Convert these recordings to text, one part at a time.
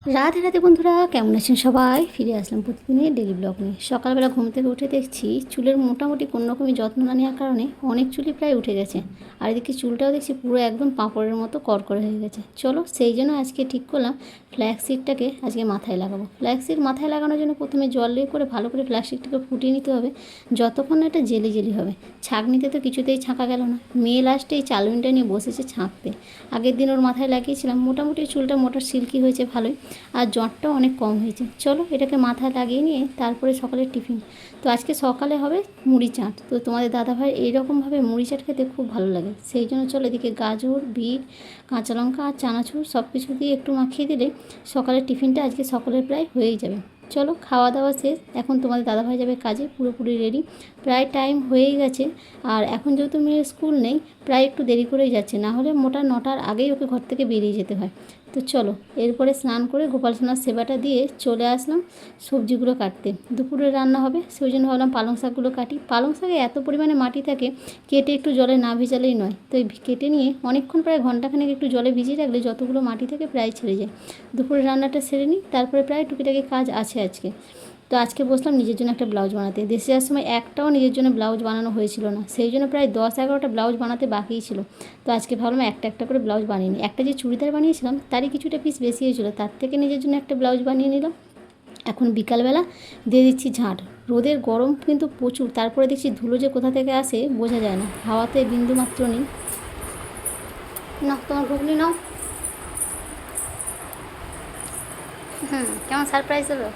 রাধে রাধে বন্ধুরা, কেমন আছেন সবাই? ফিরে আসলাম প্রতিদিনের ডেলি ব্লগ নিয়ে। সকালবেলা ঘুম থেকে উঠে দেখছি চুলের মোটামুটি কোনো রকমই যত্ন না নেওয়ার কারণে অনেক চুলই প্রায় উঠে গেছে। আর এদিকে চুলটাও দেখছি পুরো একদম পাঁপড়ের মতো করকরে হয়ে গেছে। চলো সেই জন্য আজকে ঠিক করলাম ফ্ল্যাক্স সিডটাকে আজকে মাথায় লাগাবো। ফ্ল্যাক্স সিড মাথায় লাগানোর জন্য প্রথমে জল দিয়ে করে ভালো করে ফ্ল্যাক্স সিডটাকে ফুটিয়ে নিতে হবে, যতক্ষণ না এটা জেলি জেলি হবে। ছাঁকনিতে তো কিছুতেই ছাঁকা গেল না। মেয়ে লাস্টে এই চালুনটা নিয়ে বসেছে ছাঁকতে। আগের দিন ওর মাথায় লাগিয়েছিলাম, মোটামুটি চুলটা মোটা সিল্কি হয়েছে ভালোই, আর জটটাও অনেক কম হয়েছে। চলো এটাকে মাথায় লাগিয়ে নিয়ে তারপরে সকালের টিফিন। তো আজকে সকালে হবে মুড়ি চাট। তো তোমাদের দাদাভাই এইরকমভাবে মুড়ি চাট খেতে খুব ভালো লাগে, সেই জন্য চলো এদিকে গাজর, বিট, কাঁচা লঙ্কা আর চানাচুর সব কিছু দিয়ে একটু মাখিয়ে দিলে সকালের টিফিনটা আজকে সকলের প্রায় হয়েই যাবে। চলো খাওয়া দাওয়া শেষ, এখন তোমাদের দাদাভাই যাবে কাজে, পুরোপুরি রেডি, প্রায় টাইম হয়েই গেছে। আর এখন যেহেতু মেয়ের স্কুল নেই, প্রায় একটু দেরি করেই যাচ্ছে, না হলে মোটা 9টার আগেই ওকে ঘর থেকে বেরিয়ে যেতে হয়। তো চলো এরপরে স্নান করে গোপাল সোনার সেবাটা দিয়ে চলে আসলাম সবজিগুলো কাটতে। দুপুরে রান্না হবে, সেই জন্য ভাবলাম পালং শাকগুলো কাটি। পালং শাকে এত পরিমাণে মাটি থাকে, কেটে একটু জলে না ভেজালেই নয়। তো এই কেটে নিয়ে অনেকক্ষণ প্রায় ঘন্টাখানেক একটু জলে ভিজিয়ে রাখলে যতগুলো মাটি থাকে প্রায় ছেড়ে যায়। দুপুরে রান্নাটা সেরে নিই, তারপরে প্রায় টুকিটাকি কাজ আছে আজকে। তো আজকে বসলাম নিজের জন্য একটা ব্লাউজ বানাতে। দেশে যাওয়ার সময় একটাও নিজের জন্য ব্লাউজ বানানো হয়েছিল না, সেই জন্য প্রায় 10-11টা ব্লাউজ বানাতে বাকিই ছিল। তো আজকে ভাবলাম একটা একটা করে ব্লাউজ বানিয়ে নিই। একটা যে চুড়িদার বানিয়েছিলাম তারই কিছুটা পিস বেশি হয়েছিল, তার থেকে নিজের জন্য একটা ব্লাউজ বানিয়ে নিলাম। এখন বিকালবেলা দিয়ে দিচ্ছি ঝাঁট। রোদের গরম কিন্তু প্রচুর, তারপরে দেখছি ধুলো যে কোথা থেকে আসে বোঝা যায় না, হাওয়াতে বিন্দু মাত্র নেই। না তোমার ঘুগনি নাও। কেমন সারপ্রাইজ হলো?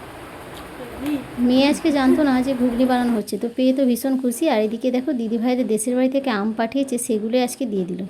মেয়ে আজকে জানতো না যে ঘুগনি বানানো হচ্ছে, তো পেয়ে তো ভীষণ খুশি। আর এদিকে দেখো দিদিভাইদের দেশের বাড়ি থেকে আম পাঠিয়েছে, সেগুলোই আজকে দিয়ে দিল।